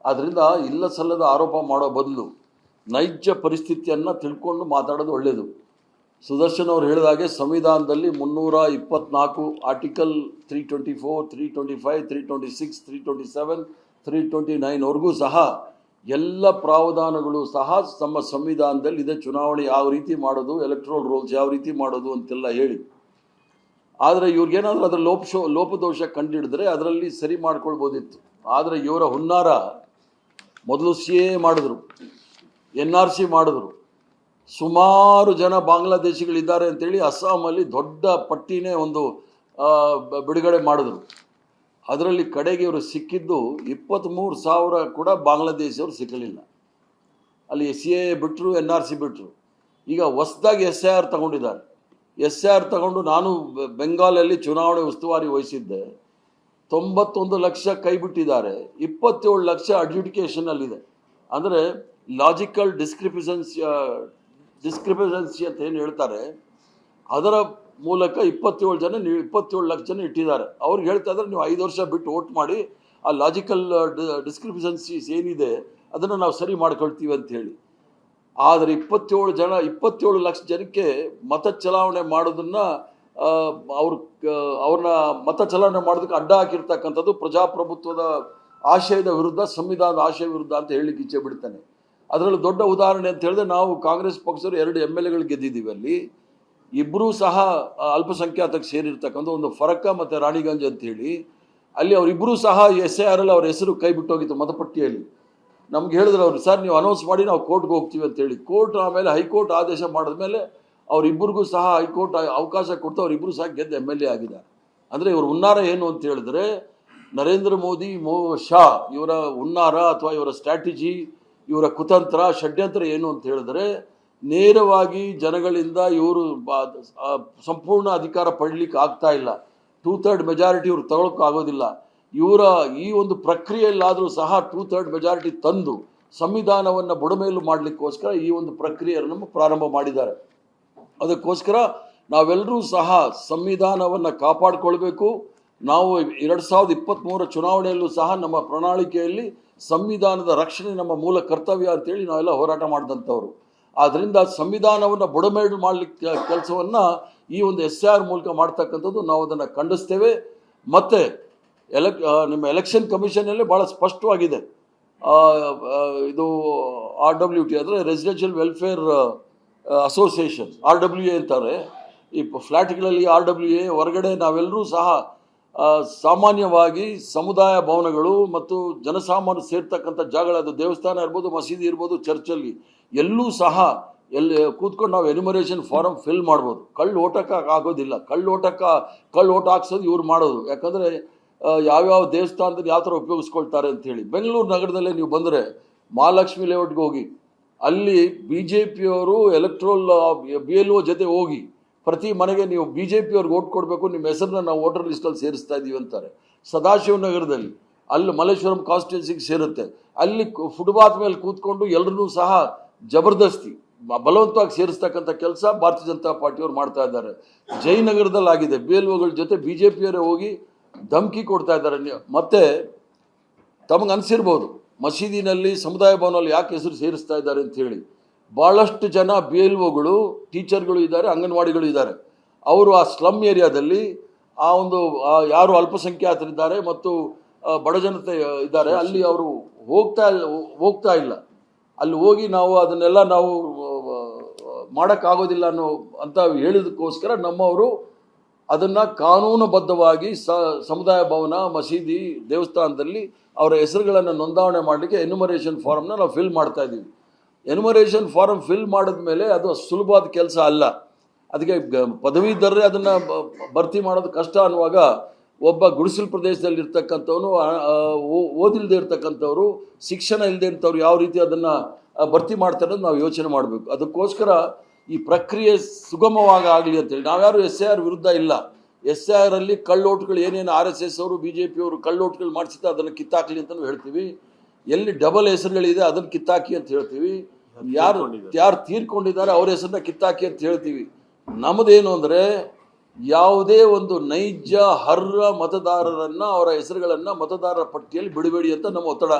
ಆದ್ದರಿಂದ ಇಲ್ಲ ಸಲ್ಲದ ಆರೋಪ ಮಾಡೋ ಬದಲು ನೈಜ ಪರಿಸ್ಥಿತಿಯನ್ನು ತಿಳ್ಕೊಂಡು ಮಾತಾಡೋದು ಒಳ್ಳೆಯದು. ಸುದರ್ಶನ್ ಅವರು ಹೇಳಿದಾಗೆ ಸಂವಿಧಾನದಲ್ಲಿ 324 ಆರ್ಟಿಕಲ್ 324, 325, 326, 327, 329ವರೆಗೂ ಸಹ ಎಲ್ಲ ಪ್ರಾವಧಾನಗಳು ಸಹ ನಮ್ಮ ಸಂವಿಧಾನದಲ್ಲಿ ಇದೆ. ಚುನಾವಣೆ ಯಾವ ರೀತಿ ಮಾಡೋದು, ಎಲೆಕ್ಟ್ರಲ್ ರೋಲ್ಸ್ ಯಾವ ರೀತಿ ಮಾಡೋದು ಅಂತೆಲ್ಲ ಹೇಳಿ. ಆದರೆ ಇವ್ರಿಗೇನಾದರೂ ಅದರ ಲೋಪದೋಷ ಕಂಡುಹಿಡಿದ್ರೆ ಅದರಲ್ಲಿ ಸರಿ ಮಾಡ್ಕೊಳ್ಬೋದಿತ್ತು. ಆದರೆ ಇವರ ಹುನ್ನಾರ ಮೊದಲು CAA ಮಾಡಿದ್ರು, NRC ಮಾಡಿದ್ರು, ಸುಮಾರು ಜನ ಬಾಂಗ್ಲಾದೇಶಿಗಳಿದ್ದಾರೆ ಅಂತೇಳಿ ಅಸ್ಸಾಮಲ್ಲಿ ದೊಡ್ಡ ಪಟ್ಟಿನೇ ಒಂದು ಬಿಡುಗಡೆ ಮಾಡಿದ್ರು. ಅದರಲ್ಲಿ ಕಡೆಗೆ ಇವರು ಸಿಕ್ಕಿದ್ದು 23,000 ಕೂಡ ಬಾಂಗ್ಲಾದೇಶಿಯವರು ಸಿಕ್ಕಲಿಲ್ಲ. ಅಲ್ಲಿ CAA ಬಿಟ್ಟರು, NRC ಬಿಟ್ಟರು. ಈಗ ಹೊಸದಾಗಿ SIR ತಗೊಂಡಿದ್ದಾರೆ. SIR ತಗೊಂಡು ನಾನು ಬೆಂಗಾಲಲ್ಲಿ ಚುನಾವಣೆ ಉಸ್ತುವಾರಿ ವಹಿಸಿದ್ದೆ. 91 ಲಕ್ಷ ಕೈ ಬಿಟ್ಟಿದ್ದಾರೆ, 27 ಲಕ್ಷ ಅಡ್ಜುಡಿಕೇಷನಲ್ಲಿದೆ. ಅಂದರೆ ಲಾಜಿಕಲ್ ಡಿಸ್ಕ್ರಿಪೆನ್ಸಿ ಅಂತ ಏನು ಹೇಳ್ತಾರೆ, ಅದರ ಮೂಲಕ 27 ಲಕ್ಷ ಜನ ಇಟ್ಟಿದ್ದಾರೆ. ಅವ್ರಿಗೆ ಹೇಳ್ತಾ ಇದ್ದಾರೆ ನೀವು 5 ವರ್ಷ ಬಿಟ್ಟು ವೋಟ್ ಮಾಡಿ, ಆ ಲಾಜಿಕಲ್ ಡಿಸ್ಕ್ರಿಪೆನ್ಸೀಸ್ ಏನಿದೆ ಅದನ್ನು ನಾವು ಸರಿ ಮಾಡ್ಕೊಳ್ತೀವಿ ಅಂತ ಹೇಳಿ. ಆದರೆ 27 ಲಕ್ಷ ಜನಕ್ಕೆ ಮತ ಚಲಾವಣೆ ಮಾಡೋದನ್ನು ಅವ್ರನ್ನ ಮತ ಚಲಾವಣೆ ಮಾಡೋದಕ್ಕೆ ಅಡ್ಡ ಹಾಕಿರ್ತಕ್ಕಂಥದ್ದು ಪ್ರಜಾಪ್ರಭುತ್ವದ ಆಶಯದ ವಿರುದ್ಧ, ಸಂವಿಧಾನದ ಆಶಯ ವಿರುದ್ಧ ಅಂತ ಹೇಳಲಿಕ್ಕೆ ಇಚ್ಛೆ ಬಿಡ್ತಾನೆ. ಅದರಲ್ಲಿ ದೊಡ್ಡ ಉದಾಹರಣೆ ಅಂತ ಹೇಳಿದ್ರೆ, ನಾವು ಕಾಂಗ್ರೆಸ್ ಪಕ್ಷದವರು 2 MLAಗಳು ಗೆದ್ದಿದ್ದೀವಿ. ಅಲ್ಲಿ ಇಬ್ಬರೂ ಸಹ ಅಲ್ಪಸಂಖ್ಯಾತಕ್ಕೆ ಸೇರಿರ್ತಕ್ಕಂಥ ಒಂದು ಫರಕ ಮತ್ತು ರಾಣಿಗಂಜ್ ಅಂತ ಹೇಳಿ, ಅಲ್ಲಿ ಅವರಿಬ್ಬರೂ ಸಹ SIR ಅಲ್ಲಿ ಅವ್ರ ಹೆಸರು ಕೈ ಬಿಟ್ಟೋಗಿತ್ತು ಮತಪಟ್ಟಿಯಲ್ಲಿ. ನಮ್ಗೆ ಹೇಳಿದ್ರು ಅವರು, ಸರ್ ನೀವು ಅನೌನ್ಸ್ ಮಾಡಿ ನಾವು ಕೋರ್ಟ್ಗೆ ಹೋಗ್ತೀವಿ ಅಂತೇಳಿ. ಕೋರ್ಟ್ ಆಮೇಲೆ ಹೈಕೋರ್ಟ್ ಆದೇಶ ಮಾಡಿದ್ಮೇಲೆ ಅವರಿಬ್ಬರಿಗೂ ಸಹ ಹೈಕೋರ್ಟ್ ಅವಕಾಶ ಕೊಡ್ತಾ ಅವರಿಬ್ಬರು ಸಹ ಗೆದ್ದು MLA ಆಗಿದ್ದಾರೆ. ಅಂದರೆ ಇವ್ರ ಹುನ್ನಾರ ಏನು ಅಂತ ಹೇಳಿದ್ರೆ, ನರೇಂದ್ರ ಮೋದಿ ಶಾ ಇವರ ಹುನ್ನಾರ ಅಥವಾ ಇವರ ಸ್ಟ್ರಾಟಜಿ, ಇವರ ಕುತಂತ್ರ, ಷಡ್ಯಂತ್ರ ಏನು ಅಂತ ಹೇಳಿದ್ರೆ, ನೇರವಾಗಿ ಜನಗಳಿಂದ ಇವರು ಸಂಪೂರ್ಣ ಅಧಿಕಾರ ಪಡಲಿಕ್ಕೆ ಆಗ್ತಾ ಇಲ್ಲ. 2/3 ಮೆಜಾರಿಟಿ ಇವ್ರು ತಗೊಳಕ್ಕೆ ಆಗೋದಿಲ್ಲ. ಇವರ ಈ ಒಂದು ಪ್ರಕ್ರಿಯೆಯಲ್ಲಾದರೂ ಸಹ 2/3 ಮೆಜಾರಿಟಿ ತಂದು ಸಂವಿಧಾನವನ್ನು ಬುಡಮೇಲು ಮಾಡಲಿಕ್ಕೋಸ್ಕರ ಈ ಒಂದು ಪ್ರಕ್ರಿಯೆಯನ್ನು ಪ್ರಾರಂಭ ಮಾಡಿದ್ದಾರೆ. ಅದಕ್ಕೋಸ್ಕರ ನಾವೆಲ್ಲರೂ ಸಹ ಸಂವಿಧಾನವನ್ನು ಕಾಪಾಡಿಕೊಳ್ಬೇಕು. ನಾವು 2023 ಚುನಾವಣೆಯಲ್ಲೂ ಸಹ ನಮ್ಮ ಪ್ರಣಾಳಿಕೆಯಲ್ಲಿ ಸಂವಿಧಾನದ ರಕ್ಷಣೆ ನಮ್ಮ ಮೂಲ ಕರ್ತವ್ಯ ಅಂತೇಳಿ ನಾವೆಲ್ಲ ಹೋರಾಟ ಮಾಡಿದಂಥವ್ರು. ಆದ್ದರಿಂದ ಸಂವಿಧಾನವನ್ನು ಬುಡಮೇಲು ಮಾಡಲಿಕ್ಕೆ ಕೆಲಸವನ್ನು ಈ ಒಂದು SIR ಮೂಲಕ ಮಾಡ್ತಕ್ಕಂಥದ್ದು ನಾವು ಅದನ್ನು ಖಂಡಿಸ್ತೇವೆ. ಮತ್ತು ನಿಮ್ಮ ಎಲೆಕ್ಷನ್ ಕಮಿಷನಲ್ಲಿ ಭಾಳ ಸ್ಪಷ್ಟವಾಗಿದೆ. ಇದು RWT ಅಂದರೆ ರೆಸಿಡೆನ್ಷಿಯಲ್ ವೆಲ್ಫೇರ್ ಅಸೋಸಿಯೇಷನ್, RWA ಅಂತಾರೆ. ಈ ಫ್ಲ್ಯಾಟ್ಗಳಲ್ಲಿ RWA ಹೊರಗಡೆ ನಾವೆಲ್ಲರೂ ಸಹ ಸಾಮಾನ್ಯವಾಗಿ ಸಮುದಾಯ ಭವನಗಳು ಮತ್ತು ಜನಸಾಮಾನ್ಯ ಸೇರ್ತಕ್ಕಂಥ ಜಾಗಗಳು, ಅದು ದೇವಸ್ಥಾನ ಇರ್ಬೋದು, ಮಸೀದಿ ಇರ್ಬೋದು, ಚರ್ಚಲ್ಲಿ ಎಲ್ಲೂ ಸಹ ಕೂತ್ಕೊಂಡು ನಾವು ಎನ್ಯುಮರೇಷನ್ ಫಾರಮ್ ಫಿಲ್ ಮಾಡ್ಬೋದು. ಕಳ್ಳು ಓಟಕ್ಕೆ ಆಗೋದಿಲ್ಲ. ಕಳ್ಳು ಓಟ್ ಹಾಕ್ಸೋದು ಇವ್ರು ಮಾಡೋದು. ಯಾಕಂದರೆ ಯಾವ್ಯಾವ ದೇವಸ್ಥಾನದಲ್ಲಿ ಯಾವ ಥರ ಉಪಯೋಗಿಸ್ಕೊಳ್ತಾರೆ ಅಂಥೇಳಿ. ಬೆಂಗಳೂರು ನಗರದಲ್ಲೇ ನೀವು ಬಂದರೆ ಮಹಾಲಕ್ಷ್ಮಿ ಲೇಔಟ್ಗೆ ಹೋಗಿ, ಅಲ್ಲಿ BJPಯವರು ಎಲೆಕ್ಟ್ರಲ್ BLO ಜೊತೆ ಹೋಗಿ ಪ್ರತಿ ಮನೆಗೆ ನೀವು BJPಯವ್ರಿಗೆ ಓಟ್ ಕೊಡಬೇಕು, ನಿಮ್ಮ ಹೆಸರನ್ನ ನಾವು ವೋಟರ್ ಲಿಸ್ಟಲ್ಲಿ ಸೇರಿಸ್ತಾ ಇದ್ದೀವಿ ಅಂತಾರೆ. ಸದಾಶಿವನಗರದಲ್ಲಿ ಅಲ್ಲಿ ಮಲ್ಲೇಶ್ವರಂ ಕಾನ್ಸ್ಟಿಟ್ಯೂನ್ಸಿಗೆ ಸೇರುತ್ತೆ. ಅಲ್ಲಿ ಫುಟ್ಪಾತ್ ಮೇಲೆ ಕೂತ್ಕೊಂಡು ಎಲ್ಲರನ್ನೂ ಸಹ ಜಬರ್ದಸ್ತಿ ಬಲವಂತವಾಗಿ ಸೇರಿಸ್ತಕ್ಕಂಥ ಕೆಲಸ ಭಾರತೀಯ ಜನತಾ ಪಾರ್ಟಿಯವರು ಮಾಡ್ತಾ ಇದ್ದಾರೆ. ಜಯನಗರದಲ್ಲಿ ಆಗಿದೆ. BLOಗಳ ಜೊತೆ BJPಯವರೇ ಹೋಗಿ ಧಮಕಿ ಕೊಡ್ತಾ ಇದ್ದಾರೆ. ಮತ್ತೆ ತಮಗೆ ಅನಿಸಿರ್ಬೋದು ಮಸೀದಿನಲ್ಲಿ, ಸಮುದಾಯ ಭವನದಲ್ಲಿ ಯಾಕೆ ಹೆಸರು ಸೇರಿಸ್ತಾ ಇದ್ದಾರೆ ಅಂತ ಹೇಳಿ. ಭಾಳಷ್ಟು ಜನ BLOಗಳು, ಟೀಚರ್ಗಳು ಇದ್ದಾರೆ, ಅಂಗನವಾಡಿಗಳು ಇದ್ದಾರೆ. ಅವರು ಆ ಸ್ಲಮ್ ಏರಿಯಾದಲ್ಲಿ ಆ ಒಂದು ಯಾರು ಅಲ್ಪಸಂಖ್ಯಾತರಿದ್ದಾರೆ ಮತ್ತು ಬಡ ಜನತೆ ಇದ್ದಾರೆ, ಅಲ್ಲಿ ಅವರು ಹೋಗ್ತಾ ಇಲ್ಲ. ಅಲ್ಲಿ ಹೋಗಿ ನಾವು ಅದನ್ನೆಲ್ಲ ನಾವು ಮಾಡೋಕ್ಕಾಗೋದಿಲ್ಲ ಅಂತ ಹೇಳಿದಕ್ಕೋಸ್ಕರ ನಮ್ಮವರು ಅದನ್ನು ಕಾನೂನುಬದ್ಧವಾಗಿ ಸಮುದಾಯ ಭವನ, ಮಸೀದಿ, ದೇವಸ್ಥಾನದಲ್ಲಿ ಅವರ ಹೆಸರುಗಳನ್ನು ನೋಂದಾವಣೆ ಮಾಡಲಿಕ್ಕೆ ಎನ್ಯುಮರೇಷನ್ ಫಾರಮ್ನ ನಾವು ಫಿಲ್ ಮಾಡ್ತಾ ಇದ್ದೀವಿ. ಎನ್ಯುಮರೇಷನ್ ಫಾರಮ್ ಫಿಲ್ ಮಾಡಿದ ಮೇಲೆ ಅದು ಸುಲಭವಾದ ಕೆಲಸ ಅಲ್ಲ. ಅದಕ್ಕೆ ಪದವೀಧರರೇ ಅದನ್ನು ಭರ್ತಿ ಮಾಡೋದು ಕಷ್ಟ ಅನ್ನುವಾಗ, ಒಬ್ಬ ಗುಡಿಸಲು ಪ್ರದೇಶದಲ್ಲಿ ಇರ್ತಕ್ಕಂಥವನು, ಓದಿಲ್ಲದೆ ಇರ್ತಕ್ಕಂಥವ್ರು, ಶಿಕ್ಷಣ ಇಲ್ಲದೆ ಇರ್ತವ್ರು ಯಾವ ರೀತಿ ಅದನ್ನು ಭರ್ತಿ ಮಾಡ್ತಾರೆ ಅನ್ನೋದು ನಾವು ಯೋಚನೆ ಮಾಡಬೇಕು. ಅದಕ್ಕೋಸ್ಕರ ಈ ಪ್ರಕ್ರಿಯೆ ಸುಗಮವಾಗಿ ಆಗಲಿ ಅಂತೇಳಿ ನಾವ್ಯಾರು SIR ವಿರುದ್ಧ ಇಲ್ಲ. SIR ಅಲ್ಲಿ ಕಳ್ಳೋಟ್ಗಳು ಏನೇನು RSS ಅವರು, BJPಯವರು ಕಳ್ಳೋಟ್ಗಳು ಮಾಡಿಸಿದ್ರೆ ಅದನ್ನು ಕಿತ್ತಾಕಲಿ ಅಂತ ನಾವು ಹೇಳ್ತೀವಿ. ಎಲ್ಲಿ ಡಬಲ್ ಹೆಸರುಗಳಿದೆ ಅದನ್ನು ಕಿತ್ತಾಕಿ ಅಂತ ಹೇಳ್ತೀವಿ. ಯಾರು ತೀರ್ಕೊಂಡಿದ್ದಾರೆ ಅವ್ರ ಹೆಸರನ್ನ ಕಿತ್ತಾಕಿ ಅಂತ ಹೇಳ್ತೀವಿ. ನಮ್ಮದೇನು ಅಂದರೆ, ಯಾವುದೇ ಒಂದು ನೈಜ ಅರ್ಹ ಮತದಾರರನ್ನು, ಅವರ ಹೆಸರುಗಳನ್ನು ಮತದಾರರ ಪಟ್ಟಿಯಲ್ಲಿ ಬಿಡಬೇಡಿ ಅಂತ ನಮ್ಮ ಒತ್ತಡ.